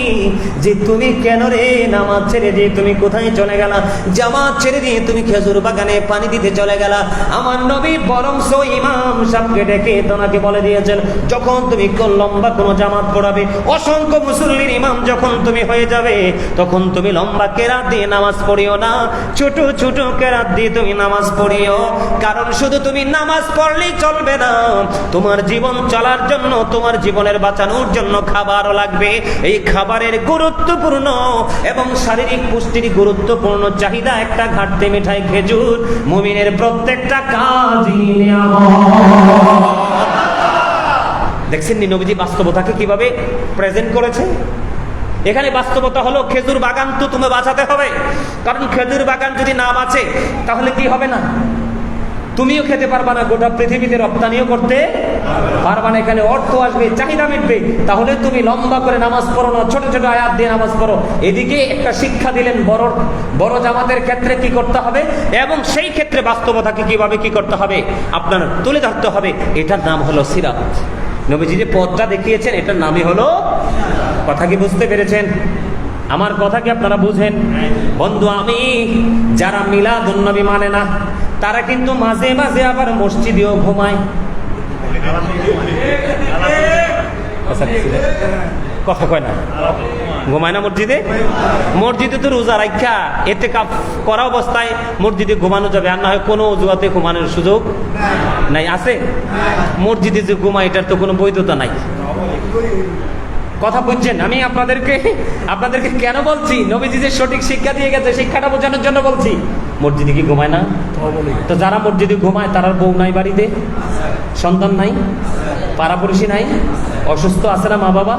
যে তুমি কেন রে নামাজ ছেড়ে দিয়ে তুমি কোথায় চলে গেলা, জামাত ছেড়ে দিয়ে তুমি খেজুর বাগানে পানি দিতে চলে গেলা। আমার নবী বরং ইমাম সাহেবকে ডেকে তোনাকে বলে দিয়েছেন, যখন তুমি লম্বা কোনো জামাত পড়াবে, অসংখ্য মুসল্লির ইমাম যখন তুমি হয়ে যাবে, তখন তুমি লম্বা কেরাত দিয়ে নামাজ পড়িও না, ছোট ছোট কেরাত দিয়ে তুমি নামাজ পড়িও। কারণ শুধু তুমি নামাজ পড়লেই চলবে না, তোমার জীবন চলার জন্য, তোমার জীবনের বাঁচানোর জন্য খাবারও লাগবে। এই খাবারের গুরুত্বপূর্ণ এবং শারীরিক পুষ্টির গুরুত্বপূর্ণ চাহিদা একটা ঘাটতি মিঠাই খেজুর। মুমিনের প্রত্যেকটা কাজই নিয়ামত। দেখছেন নি নবীজি বাস্তবতাকে কিভাবে প্রেজেন্ট করেছে? এখানে বাস্তবতা হলো খেজুর বাগান তো তুমি বাঁচাতে হবে। কারণ খেজুর বাগান যদি না বাঁচে তাহলে কি হবে না, তুমিও খেতে পারবা না, গোটা পৃথিবীতে রপ্তানিও করতে পারবা না। এখানে অর্থ আসবে, চাহিদা মিটবে। তাহলে তুমি লম্বা করে নামাজ পড়ো না, ছোট ছোট আয়াত দিয়ে নামাজ পড়ো। এদিকে একটা শিক্ষা দিলেন বড় জামাতের ক্ষেত্রে কি করতে হবে, এবং সেই ক্ষেত্রে বাস্তবতাকে কিভাবে কি করতে হবে আপনার তুলে ধরতে হবে। এটার নাম হলো সিরাত। নবীজি যে পথটা দেখিয়েছেন এটার নামই হলো, কথা কি বুঝতে পেরেছেন? আমার কথা কি আপনারা বুঝেন? বন্ধু, আমি যারা মিলাদুন নবী মানে না তারা কিন্তু মাঝে মাঝে আবার মসজিদেও ঘুমায়। কথা কয় না, ঘুমায় না মসজিদে? মসজিদে তো রোজা রাখা ইতিকাফ করা অবস্থায় মসজিদে ঘুমানো যাবে, আর না হয় কোনো অজুহাতে ঘুমানোর সুযোগ নাই। আছে মসজিদে যে ঘুমায় এটার তো কোনো বৈধতা নাই। কথা বুঝছেন? আমি আপনাদেরকে কেন বলছি, নবীজি যে সঠিক শিক্ষা দিয়ে গেছে শিক্ষাটা বোঝানোর জন্য বলছি। মসজিদে কি ঘুমায় না? তো যারা মসজিদে ঘুমায় তারার বউ নাই, বাড়িতে সন্তান নাই, পাড়াপড়শি নাই, অসুস্থ আছে না মা বাবা?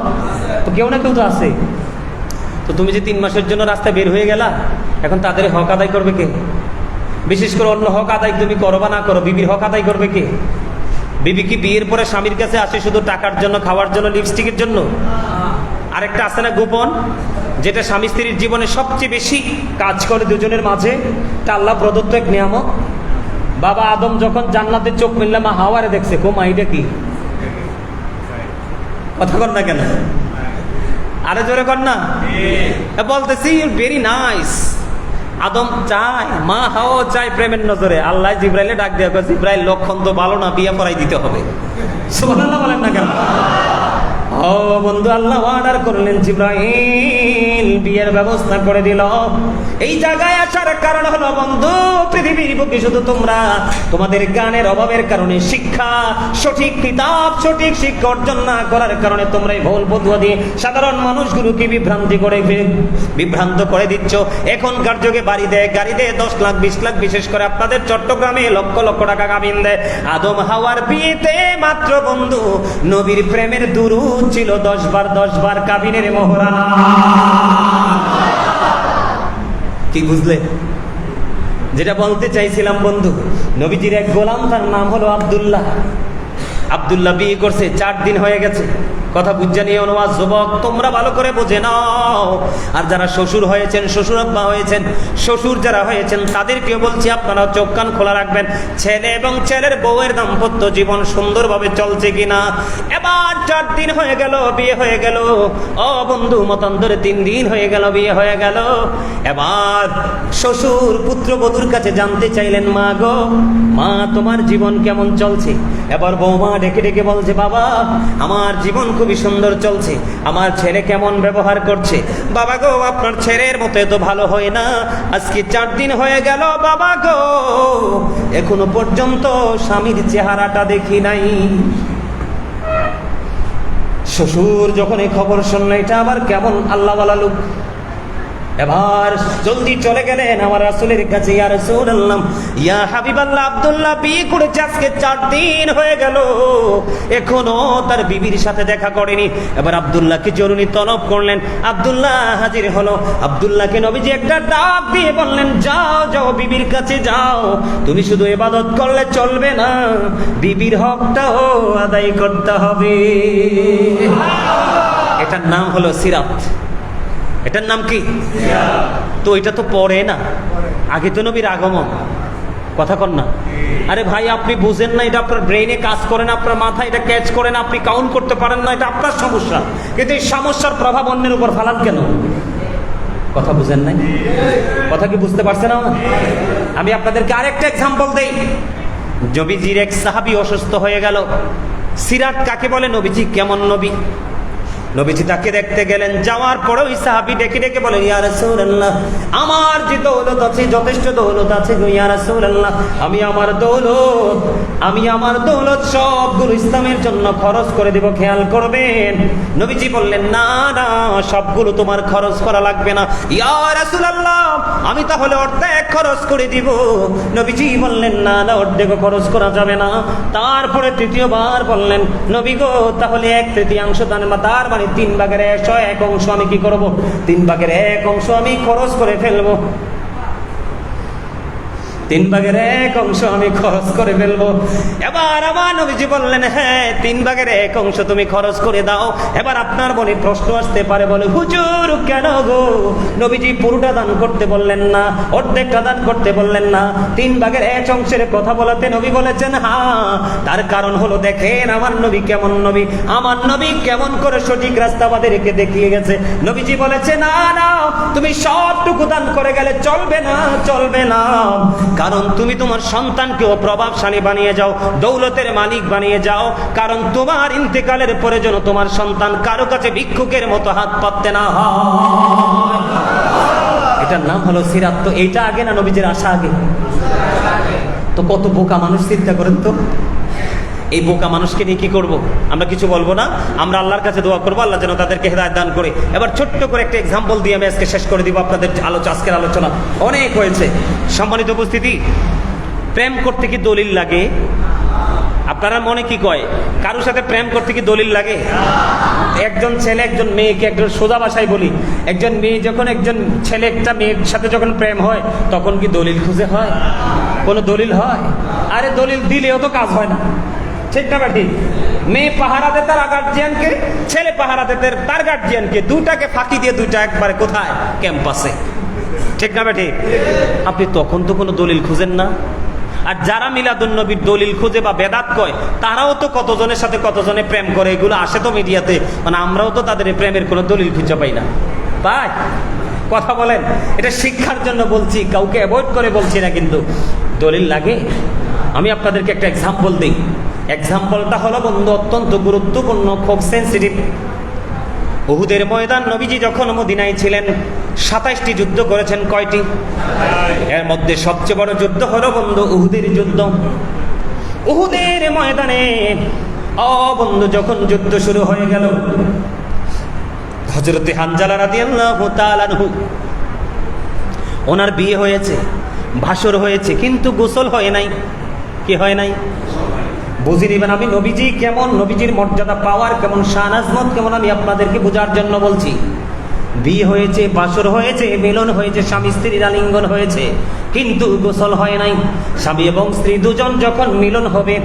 তো কেউ না কেউ তো আছে। তো তুমি যে 3 মাসের জন্য রাস্তায় বের হয়ে গেলা, এখন তাদের হক আদায় করবে কে? বিশেষ করে অন্য হক আদায় তুমি করো বা না করো, বিবির হক আদায় করবে কে? বিবি কি বিয়ের পরে স্বামীর কাছে আসে শুধু টাকার জন্য, খাওয়ার জন্য, লিপস্টিকের জন্য? আরেকটা আছে না গোপন, যেটা স্বামী স্ত্রীর জীবনে সবচেয়ে বেশি কাজ করে দুজনের মাঝে, তা আল্লাহ প্রদত্ত এক নিয়ামত। বাবা আদম যখন জান্নাতে চোখ মিললে মা হাওয়ারে দেখছে, মা এটা কি? কথা কর না কেন? আরে জোরে কর না। বলতেছি ভেরি নাইস। আদম চায়, মা হাওয়া চায় প্রেমের নজরে। আল্লাহ জিব্রাইলে ডাক দেওয়া, জিব্রাইল লক্ষণ তো ভালো না, বিয়ে করাই দিতে হবে। সুবহানাল্লাহ বলেন না কেন? ও বন্ধু, আল্লাহ অর্ডার করলেন, জিব্রাইল বিয়ের ব্যবস্থা করে দিল। এই জায়গায় আসার কারণ হলো বন্ধু, পৃথিবীর বুকে শুধু তোমরা তোমাদের জ্ঞানের অভাবের কারণে, শিক্ষা সঠিক কিতাব সঠিক শিক্ষা অর্জন না করার কারণে তোমরা এই ভুল পথুয়া দিয়ে সাধারণ মানুষগুলোকে বিভ্রান্ত করে দিচ্ছ। এখনকার যুগে বাড়ি দেয়, গাড়ি দেয় 10 লাখ 20 লাখ, বিশেষ করে আপনাদের চট্টগ্রামে লক্ষ লক্ষ টাকা কাবিন দেয়। আদম হাওয়ার বিয়েতে মাত্র বন্ধু নবীর প্রেমের দুরূদ ছিল 10 বার কাবিনের মোহরানা। কি বুঝলে? যেটা বলতে চাইছিলাম বন্ধু, নবীজির এক গোলাম, তার নাম হলো আব্দুল্লাহ। আব্দুল্লাহ বিয়ে করছে, 4 দিন হয়ে গেছে। কথা বুঝে নিয়ে অনুবাদ, যুবক তোমরা ভালো করে বুঝে নাও। আর যারা শ্বশুর হয়েছেন, শ্বশুর আব্বা হয়েছেন, শ্বশুর যারা হয়েছেন তাদেরকেও বলছি আপনারা চোখ কান খোলা রাখবেন। ছেলে এবং ছেলের বউয়ের দাম্পত্য জীবন সুন্দরভাবে চলছে কিনা। এবার 4 দিন হয়ে গেল বিয়ে হয়ে গেল। ও বন্ধু, মতান্তরে 3 দিন হয়ে গেল বিয়ে হয়ে গেল। এবার শ্বশুর পুত্রবধূর কাছে জানতে চাইলেন, মা গো, মা তোমার জীবন কেমন চলছে? এবার বৌমা ডেকে ডেকে বলছে, বাবা আমার জীবন খুবই সুন্দর চলছে। আমার ছেলে কেমন ব্যবহার করছে? বাবা গো, আপনার ছেলের মতো এত ভালো হয় না। আজকে 4 দিন হয়ে গেল বাবা গো, এখনো পর্যন্ত স্বামীর চেহারাটা দেখি নাই। শ্বশুর যখন এই খবর শুনল, এটা আবার কেমন আল্লাহওয়ালা লোক। এবার জলদি চলে গেলেন আমার রাসূলের কাছে। ইয়া রাসূলুল্লাহ, ইয়া হাবিবাল্লাহ, আব্দুল্লাহ বিয়ে করেছে আজকে 4 দিন হয়ে গেল, এখনো তার বিবির সাথে দেখা করেনি। এবার আব্দুল্লাহকে জরুরি তলব করলেন। আব্দুল্লাহ হাজির হলো। আব্দুল্লাহকে নবীজি একটা ডাক দিয়ে বললেন, যাও যাও বিবির কাছে যাও, তুমি শুধু ইবাদত করলে চলবে না, বিবির হকটাও আদায় করতে হবে। এটার নাম হলো সিরাত। এটার নাম কি? তো এটা তো পরে না, আগে তো নবীর আগমন। কথা কন না। আরে ভাই, আপনি বুঝেন না, এটা আপনার ব্রেইনে কাজ করে না, আপনার মাথায় এটা ক্যাচ করে না, আপনি কাউন্ট করতে পারেন না, এটা আপনার সমস্যা। কিন্তু এই সমস্যার প্রভাব অন্যের উপর ফালান কেন? কথা বুঝেন নাই? কথা কি বুঝতে পারছেন না? আমি আপনাদেরকে আরেকটা এক্সাম্পল দেই। নবীজির এক সাহাবী অসুস্থ হয়ে গেল। সিরাত কাকে বলে? নবীজি কেমন নবী। নবীজি তাকে দেখতে গেলেন। যাওয়ার পরে ওই সাহাবী ডেকে ডেকে বলেন, ইয়া রাসূলুল্লাহ, আমার যে দৌলত আছে, যথেষ্ট দৌলত আছে গো ইয়া রাসূলুল্লাহ, আমি আমার দৌলত সবগুলো ইসলামের জন্য খরচ করে দেব, খেয়াল করবেন। নবীজি বললেন, না না, সবগুলো তোমার খরচ করা লাগবে না ইয়া রাসূলুল্লাহ, আমি তাহলে অর্ধেক খরচ করে দিব। নবীজি বললেন, না না, অর্ধেক খরচ করা যাবে না। তারপরে তৃতীয়বার বললেন, নবী গো, তাহলে 1/3 দান, তার মানে 3/1 অংশ আমি কি করব? 3/1 অংশ আমি খরচ করে ফেলবো। তিন ভাগের এক অংশ আমি খরচ করে ফেলবো। এবার আমার নবীজি বললেন, হ্যাঁ 3 ভাগের 1 অংশ তুমি খরচ করে দাও। এবার আপনার মনে প্রশ্ন আসতে পারে, বলে হুজুর কেন গো নবীজি পুরোটা দান করতে বললেন না, অর্ধেকটা দান করতে বললেন না, 3 ভাগের 1 অংশের কথা বলাতে নবী বলেছেন? হ্যাঁ, তার কারণ হলো দেখেন আমার নবী কেমন নবী, আমার নবী কেমন করে সঠিক রাস্তা আমাদেরকে দেখিয়ে গেছে। নবীজি বলেছে না না, তুমি সবটুকু দান করে গেলে চলবে না, চলবে না, কারণ তুমি তোমার সন্তানকেও প্রভাবশালী বানিয়ে যাও, দৌলতের মালিক বানিয়ে যাও, কারণ তোমার ইন্তেকালের পরে যেন তোমার সন্তান কারো কাছে ভিক্ষুকের মতো হাত পাততে না হয়। এটার নাম হলো সিরাত। তো এইটা আগে না নবীজির আশা আগে? তো কত বোকা মানুষ, চিন্তা করেন তো। এই বোকা মানুষকে নিয়ে কি করব? আমরা কিছু বলবো না, আমরা আল্লাহর কাছে দোয়া করবো আল্লাহ যেন তাদেরকে হেদায়েত দান করে। এবার ছোট্ট করে একটা এক্সাম্পল দিয়ে আমি আজকে শেষ করে দিব। আপনাদের আজকের আলোচনা অনেক হয়েছে। সম্মানিত উপস্থিতি, প্রেম করতে কি দলিল লাগে? আপনারা মনে কি কয় কারোর সাথে প্রেম করতে কি দলিল লাগে? একজন ছেলে একজন মেয়েকে, একজন সোজা ভাষায় বলি, একজন মেয়ে যখন একজন ছেলে একটা মেয়ের সাথে যখন প্রেম হয় তখন কি দলিল খুঁজে হয়? কোনো দলিল হয়? আরে দলিল দিলেও তো কাজ হয় না, ঠিক না ঠিক? মেয়ে পাহারা দেয় তার গার্জিয়ানকে, ছেলে পাহারা দেয় তার গার্জিয়ানকে, দুটাকে ফাঁকি দিয়ে দুইটা একবারে কোথায়? ক্যাম্পাসে, ঠিক না ঠিক? আপনি তখন তো কোনো দলিল খুঁজেন না। আর যারা মিলাদুন্নবীর দলিল খুঁজে বা বেদাত কয়, তারাও তো কতজনের সাথে কতজনে প্রেম করে, এগুলো আসে তো মিডিয়াতে, মানে আমরাও তো তাদের প্রেমের কোনো দলিল খুঁজে পাই না। পাই? কথা বলেন। এটা শিক্ষার জন্য বলছি, কাউকে অ্যাভয়েড করে বলছি না, কিন্তু দলিল লাগে। আমি আপনাদেরকে একটা এক্সাম্পল দিই। এক্সাম্পলটা হলো বন্ধু অত্যন্ত গুরুত্বপূর্ণ, খুব সেন্সিটিভ। উহুদের ময়দান, নবীজি যখন মদিনায় ছিলেন 27টি যুদ্ধ করেছেন। কয়টি? এর মধ্যে সবচেয়ে বড় যুদ্ধ হলো বন্ধু উহুদের যুদ্ধ। উহুদের ময়দানে বন্ধু যখন যুদ্ধ শুরু হয়ে গেল, হযরতে হানজালা রাদিয়াল্লাহু তাআলা আনহু, ওনার বিয়ে হয়েছে, ভাসর হয়েছে, কিন্তু গোসল হয় নাই। কি হয় নাই? বুঝে নিবেন আমি নবীজি কেমন, নবীজির মর্যাদা পাওয়ার কেমন, শান আজমত কেমন, আমি আপনাদেরকে বোঝার জন্য বলছি। বিয়ে হয়েছে, বাসর হয়েছে, মিলন হয়েছে, স্বামী স্ত্রীর আলিঙ্গন হয়েছে, কিন্তু গোসল হয় নাই। স্বামী এবং স্ত্রী দুজন যখন মিলন হবে,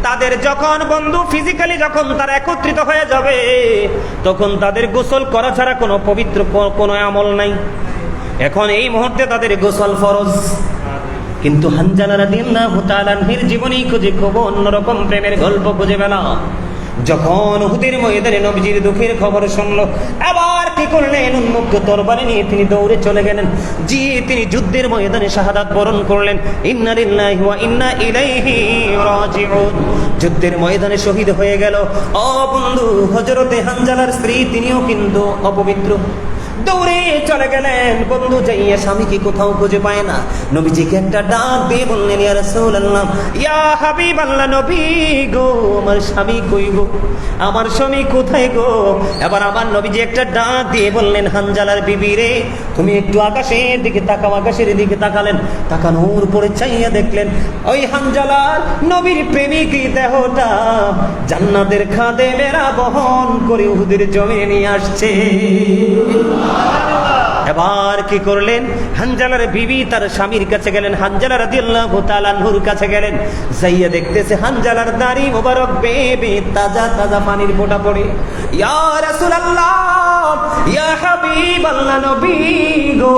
তাদের যখন বন্ধু ফিজিক্যালি যখন তারা একত্রিত হয়ে যাবে, তখন তাদের গোসল করা ছাড়া কোনো পবিত্র কোনো আমল নাই। এখন এই মুহূর্তে তাদের গোসল ফরজ। কিন্তু হানজালা রাদিয়াল্লাহু তাআলা আনহুর জীবনী খুঁজে খুব অন্যরকম প্রেমের গল্প খুঁজে পেলাম। যখন উহুদের ময়দানে নবীজির দুঃখের খবর শুনলো, আবার কি করলেন? উন্মুক্ত তরবারি নিয়ে তিনি দৌড়ে চলে গেলেন। জি, তিনি যুদ্ধের ময়দানে শাহাদাত বরণ করলেন। ইন্না লিল্লাহি ওয়া ইন্না ইলাইহি রাজিউন। যুদ্ধের ময়দানে শহীদ হয়ে গেল। বন্ধু হযরতে হানজালার স্ত্রী, তিনিও কিন্তু অপবিত্র। দৌড়ে চলে গেলেন বন্ধু, যাইয়া স্বামীকে কোথাও খুঁজে পায় না। নবীজিকে একটা ডাক দিয়ে বললেন, ইয়া রাসূলুল্লাহ, ইয়া হাবিবাল্লাহ, নবী গো, আমার স্বামী কই গো, আমার স্বামী কোথায় গো? এবার আমার নবীজি একটা ডাক দিয়ে বললেন, হানজালার বিবি রে, তুমি একটু আকাশের দিকে তাকাও। আকাশের দিকে তাকালেন, তাকানোর পরে চাইয়া দেখলেন ওই হানজালার নবীর প্রেমিক দেহটা জান্নাতের খাদেমেরা বহন করে উহুদের জমিনে নিয়ে আসছে। এবার কি করলেন? হানজালার বিবি তার স্বামীর কাছে গেলেন, হানজালা রাদিয়াল্লাহু তাআলা আনহুর কাছে গেলেন। যাইয়া দেখতেছে হানজালার দাড়ি মোবারক বেবে তাজা তাজা পানির ফোঁটা পড়ে। ইয়া রাসূলুল্লাহ, ইয়া হাবিবাল্লাহ, নবী গো,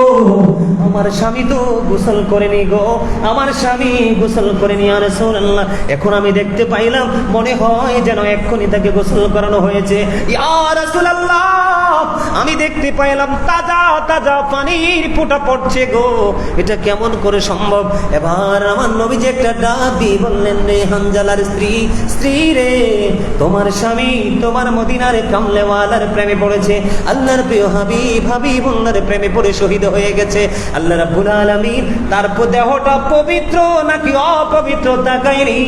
আমার স্বামী তো গোসল করেনি গো, আমার স্বামী গোসল করেনি। ইয়া রাসূলুল্লাহ, এখন আমি দেখতে পাইলাম, মনে হয় যেন এক্ষুনি তাকে গোসল করানো হয়েছে। ইয়া রাসূলুল্লাহ, আমি দেখতে পাইলাম তাজা তাজা পানির ফোঁটা পড়ছে গো, এটা কেমন করে সম্ভব? এবার আমার নবীজি একটা ডাক দিয়ে বললেন, রে হানজালার স্ত্রী রে, তোমার স্বামী তোমার মদিনার কামলেওয়ালার প্রেমে পড়েছে। আল্লাহর প্রিয় হাবিবুল্লাহর প্রেমে পড়ে শহীদ হয়ে গেছে। আল্লাহ রাব্বুল আলামিন তার দেহটা পবিত্র নাকি অপবিত্র তাকায়নি।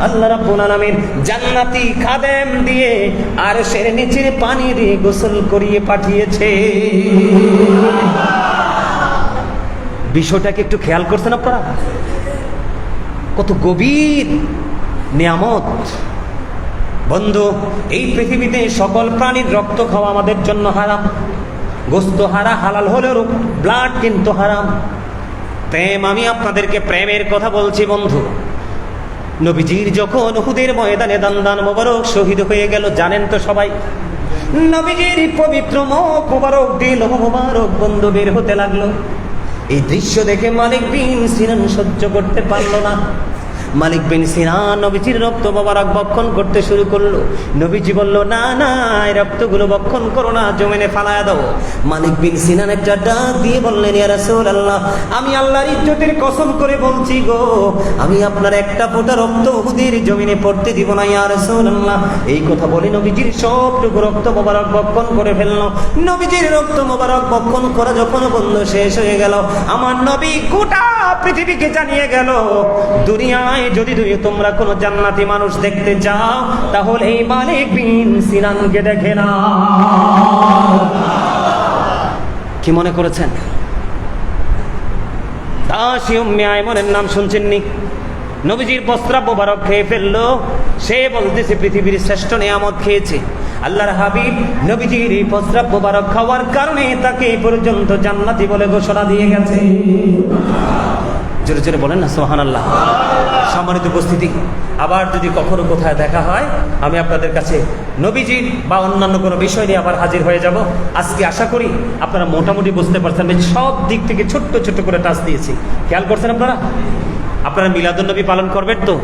আল্লাহ রাব্বুল আলামিন জান্নাতি খাদেম দিয়ে আর সের নিচে পানি দিয়ে গোসল করিয়ে পাঠিয়েছে। বিষয়টাকে একটু খেয়াল করছেন আপনারা? কত গভীর নিয়ামত। বন্ধু, এই পৃথিবীতে সকল প্রাণীর রক্ত খাওয়া আমাদের জন্য হারাম। গোস্ত হালাল হলেও ব্লাড কিন্তু হারাম। প্রেম, আমি আপনাদেরকে প্রেমের কথা বলছি বন্ধু। নবীজির যখন উহুদের ময়দানে দান মোবারক শহীদ হয়ে গেল, জানেন তো সবাই, নবীজির পবিত্র মুখ মোবারক দিল মোবারক বন্ধ বের হতে লাগলো। এই দৃশ্য দেখে মালিক বিন সিনান সহ্য করতে পারল না। মালিক বিন সিনান নবীজির রক্ত মোবারক ভক্ষণ করতে শুরু করলো। নবীজি বলল, না না, এই রক্তগুলো ভক্ষণ করো না, জমিনে ফালায়া দাও। মালিক বিন সিনান একটা ডাক দিয়ে বললেন, ইয়া রাসূলুল্লাহ, আমি আল্লাহর ইজ্জতের কসম করে বলছি গো, আমি আপনার একটা ফোঁটা রক্ত উহুদের জমিনে পড়তে দিব না ইয়া রাসূলুল্লাহ। এই কথা বলে নবীজির সবটুকু রক্ত মোবারক ভক্ষণ করে ফেললো। নবীজির রক্ত মোবারক ভক্ষণ করা যখন বন্ধ শেষ হয়ে গেল, আমার নবী গোটা পৃথিবীকে জানিয়ে গেল, দুনিয়ায় যদি তোমরা কোনো জান্নাতি মানুষ দেখতে চাও, তাহলে এই মালিক বিন সিনানকে দেখে না। কি মনে করেছেন? দাসী উম্মে আইমনের নাম শুনছেননি? নবীজির বস্ত্রাব মোবারক খেয়ে ফেললো। সে বলতেছে পৃথিবীর শ্রেষ্ঠ নিয়ামত খেয়েছে। আল্লাহর হাবিব নবীজির এই বস্ত্রাব মোবারক খাওয়ার কারণে তাকে এই পর্যন্ত জান্নাতি বলে ঘোষণা দিয়ে গেছে। জোরে জোরে বলেন না সুবহানাল্লাহ। সম্মানিত উপস্থিতি, আবার যদি কখনো কোথায় দেখা হয়, আমি আপনাদের কাছে নবীজির বা অন্যান্য কোনো বিষয় নিয়ে আবার হাজির হয়ে যাব। আজকে আশা করি আপনারা মোটামুটি বুঝতে পারছেন, আমি সব দিক থেকে ছোট্ট ছোট্ট করে টাচ দিয়েছি। খেয়াল করছেন আপনারা? আপনারা মিলাদুন্নবী পালন করবেন তো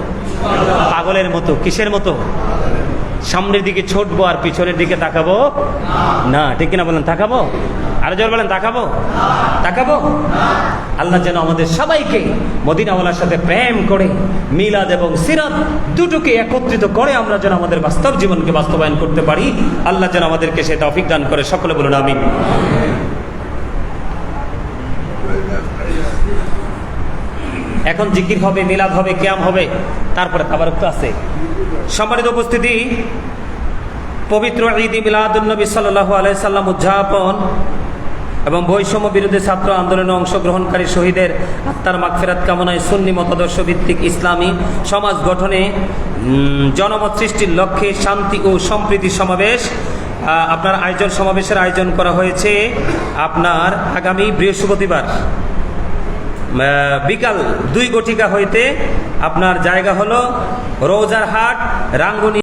পাগলের মতো? কিসের মতো? সামনের দিকে ছুটবো আর পিছনের দিকে তাকাবো না, ঠিক কিনা বলেন? তাকাবো? আরো জোর বলেন, তাকাবো? তাকাবো? আল্লাহ যেন আমাদের সবাইকে মদিনাওয়ালার সাথে প্রেম করে মিলাদ এবং সিরাত দুটোকে একত্রিত করে আমরা যেন আমাদের বাস্তব জীবনকে বাস্তবায়ন করতে পারি। আল্লাহ যেন আমাদেরকে সে তৌফিক দান করে। সকলে বলুন আমিন। এখন জিকির হবে, মিলাদ হবে, কিয়াম হবে, তারপরে তাবারুক তো আছে। সম্মানিত উপস্থিতি, পবিত্র ঈদ মিলাদুন্নবী সাল্লাল্লাহু আলাইহি সাল্লাম উদযাপন এবং বৈষম্য বিরোধী ছাত্র আন্দোলনে অংশগ্রহণকারী শহীদের আত্মার মাগফিরাত কামনায় সুন্নি মতাদর্শ ভিত্তিক ইসলামী সমাজ গঠনে জনমত সৃষ্টির লক্ষ্যে শান্তি ও সম্প্রীতি সমাবেশ আপনার সমাবেশের আয়োজন করা হয়েছে আপনার আগামী বৃহস্পতিবার বিকাল 2 ঘটিকা হইতে। আপনার জায়গা হলো রোজার হাট, রাঙ্গুনি।